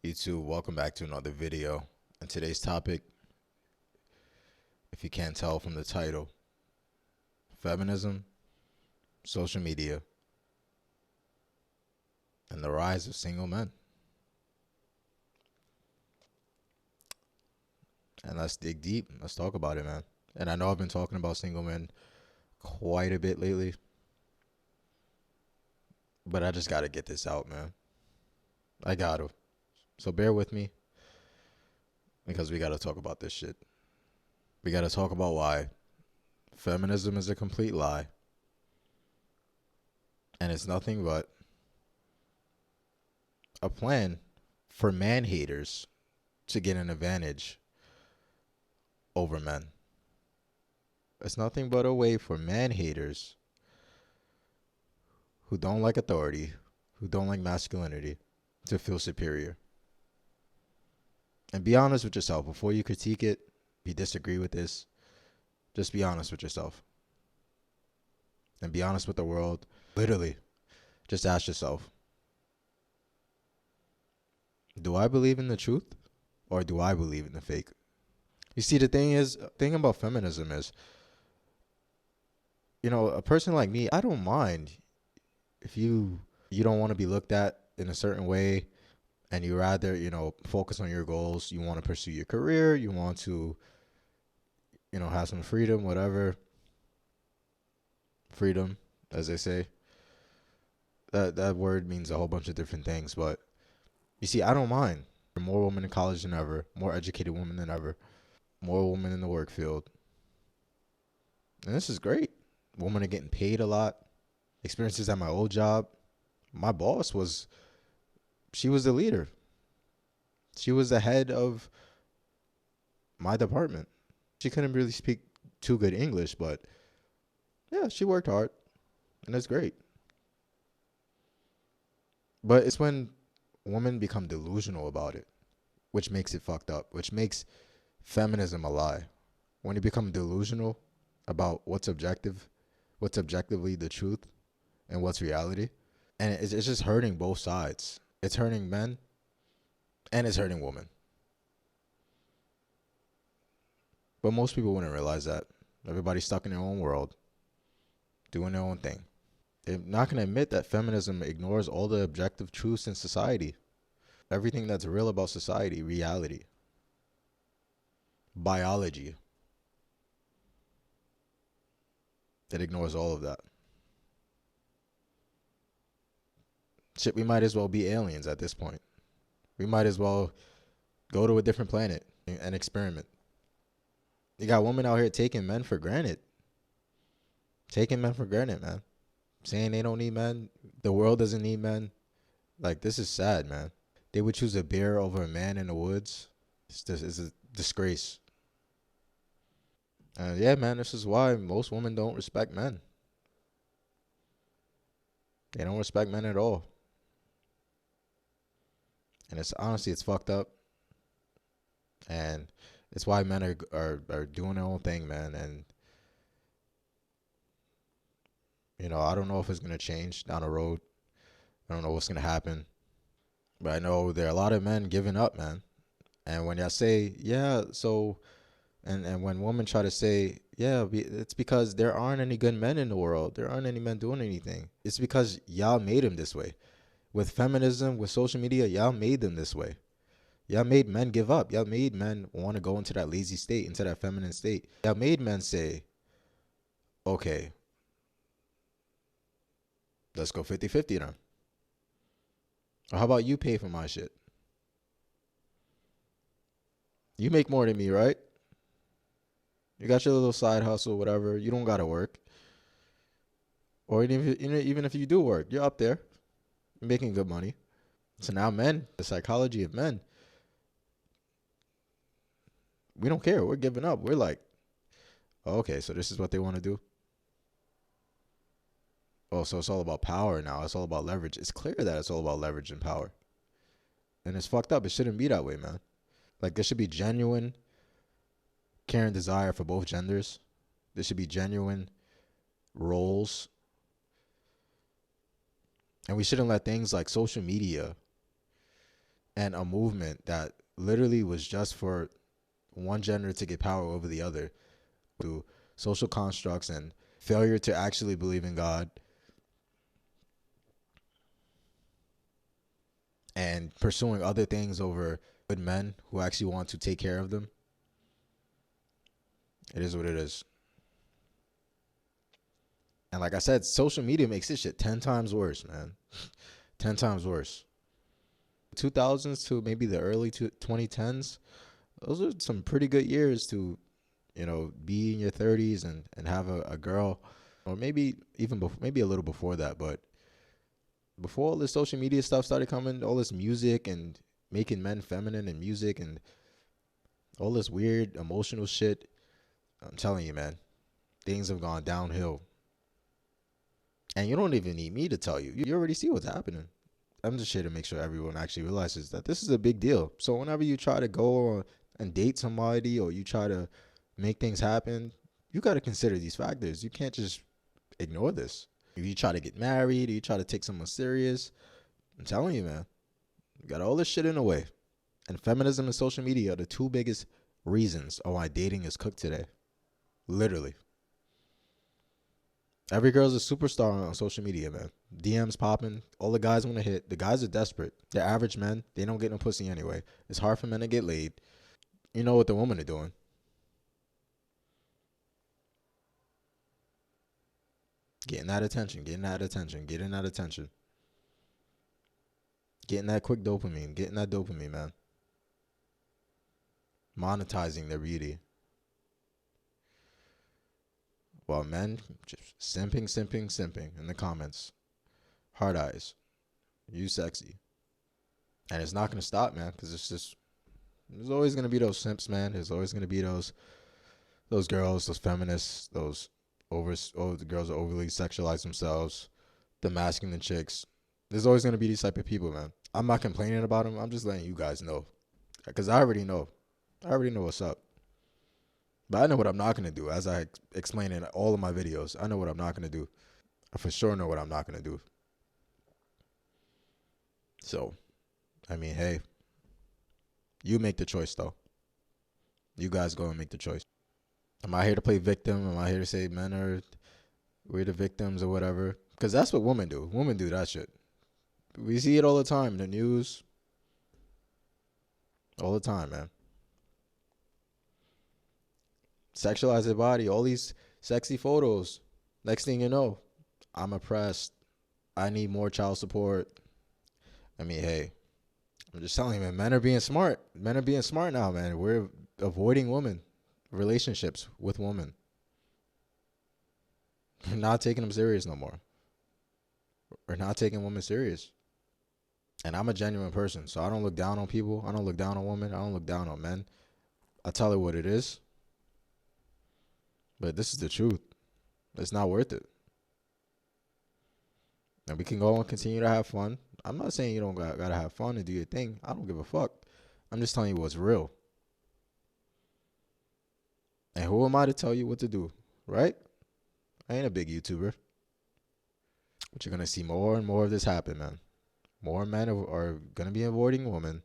YouTube, welcome back to another video. And today's topic, if you can't tell from the title, feminism, social media, and the rise of single men. And let's dig deep. Let's talk about it, man. And I know I've been talking about single men quite a bit lately, but I just got to get this out, man. I got to. So bear with me because we got to talk about this shit. We got to talk about why feminism is a complete lie. And it's nothing but a plan for man haters to get an advantage over men. It's nothing but a way for man haters who don't like authority, who don't like masculinity, to feel superior. And be honest with yourself before you critique it. If you disagree with this, just be honest with yourself. And be honest with the world. Literally, just ask yourself, do I believe in the truth or do I believe in the fake? You see, the thing about feminism is, a person like me, I don't mind if you don't want to be looked at in a certain way and you rather, focus on your goals. You want to pursue your career. You want to, have some freedom, whatever. Freedom, as they say. That word means a whole bunch of different things. But you see, I don't mind. More women in college than ever. More educated women than ever. More women in the work field. And this is great. Women are getting paid a lot. Experiences at my old job. My boss she was the leader. She was the head of my department. She couldn't really speak too good English, but yeah, she worked hard. And it's great. But it's when women become delusional about it, which makes it fucked up, which makes feminism a lie. When you become delusional about what's objective, what's objectively the truth, and what's reality. And it's just hurting both sides. It's hurting men and it's hurting women. But most people wouldn't realize that. Everybody's stuck in their own world, doing their own thing. They're not going to admit that feminism ignores all the objective truths in society. Everything that's real about society, reality, biology. It ignores all of that. Shit, we might as well be aliens at this point. We might as well go to a different planet and experiment. You got women out here taking men for granted. Taking men for granted, man. Saying they don't need men. The world doesn't need men. Like, this is sad, man. They would choose a bear over a man in the woods. It's a disgrace. Yeah, man, this is why most women don't respect men. They don't respect men at all. And it's honestly, it's fucked up. And it's why men are doing their own thing, man. And, I don't know if it's going to change down the road. I don't know what's going to happen. But I know there are a lot of men giving up, man. And when I say, yeah, so, and when women try to say, yeah, it's because there aren't any good men in the world. There aren't any men doing anything. It's because y'all made them this way. With feminism, with social media, y'all made them this way. Y'all made men give up. Y'all made men want to go into that lazy state, into that feminine state. Y'all made men say, okay, let's go 50-50 then. Or how about you pay for my shit? You make more than me, right? You got your little side hustle, whatever. You don't got to work. Or even if you do work, you're up there. You're making good money. So now men, the psychology of men, we don't care. We're giving up. We're like, oh, okay, so this is what they want to do. Oh, so it's all about power now. It's all about leverage. It's clear that it's all about leverage and power. And it's fucked up. It shouldn't be that way, man. Like, there should be genuine care and desire for both genders. There should be genuine roles. And we shouldn't let things like social media and a movement that literally was just for one gender to get power over the other through social constructs and failure to actually believe in God and pursuing other things over good men who actually want to take care of them. It is what it is. And like I said, social media makes this shit 10 times worse, man. 10 times worse. 2000s to maybe the early 2010s, those are some pretty good years to, be in your 30s and have a girl, or maybe even maybe a little before that. But before all this social media stuff started coming, all this music and making men feminine and music and all this weird emotional shit, I'm telling you, man, things have gone downhill. And you don't even need me to tell you. You already see what's happening. I'm just here to make sure everyone actually realizes that this is a big deal. So whenever you try to go and date somebody or you try to make things happen, you got to consider these factors. You can't just ignore this. If you try to get married or you try to take someone serious, I'm telling you, man, you got all this shit in the way. And feminism and social media are the two biggest reasons of why dating is cooked today. Literally. Every girl's a superstar on social media, man. DMs popping. All the guys want to hit. The guys are desperate. They're average men. They don't get no pussy anyway. It's hard for men to get laid. You know what the women are doing. Getting that attention. Getting that attention. Getting that attention. Getting that quick dopamine. Getting that dopamine, man. Monetizing their beauty. While men just simping in the comments. Hard eyes. You sexy. And it's not going to stop, man, because there's always going to be those simps, man. There's always going to be those girls, those feminists, the girls that overly sexualize themselves, the masculine chicks. There's always going to be these type of people, man. I'm not complaining about them. I'm just letting you guys know. Because I already know. I already know what's up. But I know what I'm not going to do. As I explain in all of my videos, I know what I'm not going to do. I for sure know what I'm not going to do. So, I mean, hey, you make the choice, though. You guys go and make the choice. Am I here to play victim? Am I here to say we're the victims or whatever? Because that's what women do. Women do that shit. We see it all the time in the news. All the time, man. Sexualize their body. All these sexy photos. Next thing you know, I'm oppressed. I need more child support. I mean, hey, I'm just telling you, man, men are being smart. Men are being smart now, man. We're avoiding women, relationships with women. We're not taking them serious no more. We're not taking women serious. And I'm a genuine person, so I don't look down on people. I don't look down on women. I don't look down on men. I tell her what it is. But this is the truth. It's not worth it. And we can go and continue to have fun. I'm not saying you don't gotta have fun and do your thing. I don't give a fuck. I'm just telling you what's real. And who am I to tell you what to do, right? I ain't a big YouTuber. But you're going to see more and more of this happen, man. More men are going to be avoiding women,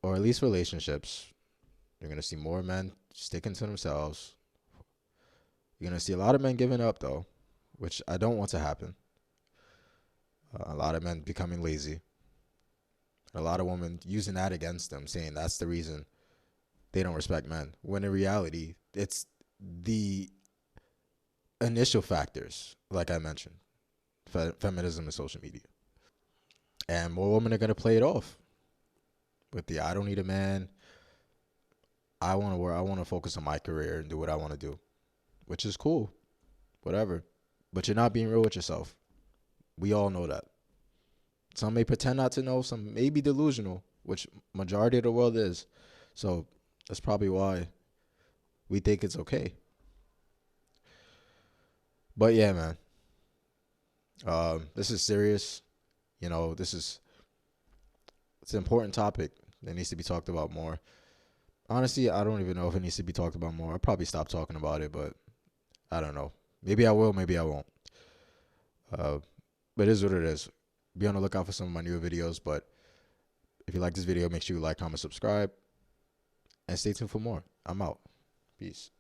or at least relationships. You're going to see more men sticking to themselves. You're going to see a lot of men giving up, though, which I don't want to happen. A lot of men becoming lazy. A lot of women using that against them, saying that's the reason they don't respect men. When in reality, it's the initial factors, like I mentioned, feminism and social media. And more women are going to play it off with I don't need a man. I want to work. I want to focus on my career and do what I want to do, which is cool, whatever. But you're not being real with yourself. We all know that. Some may pretend not to know. Some may be delusional, which majority of the world is. So that's probably why we think it's okay. But yeah, man. This is serious. It's an important topic that needs to be talked about more. Honestly, I don't even know if it needs to be talked about more. I'll probably stop talking about it, but I don't know. Maybe I will, maybe I won't. But it is what it is. Be on the lookout for some of my newer videos, but If you like this video, make sure you like, comment, subscribe, and stay tuned for more. I'm out. Peace.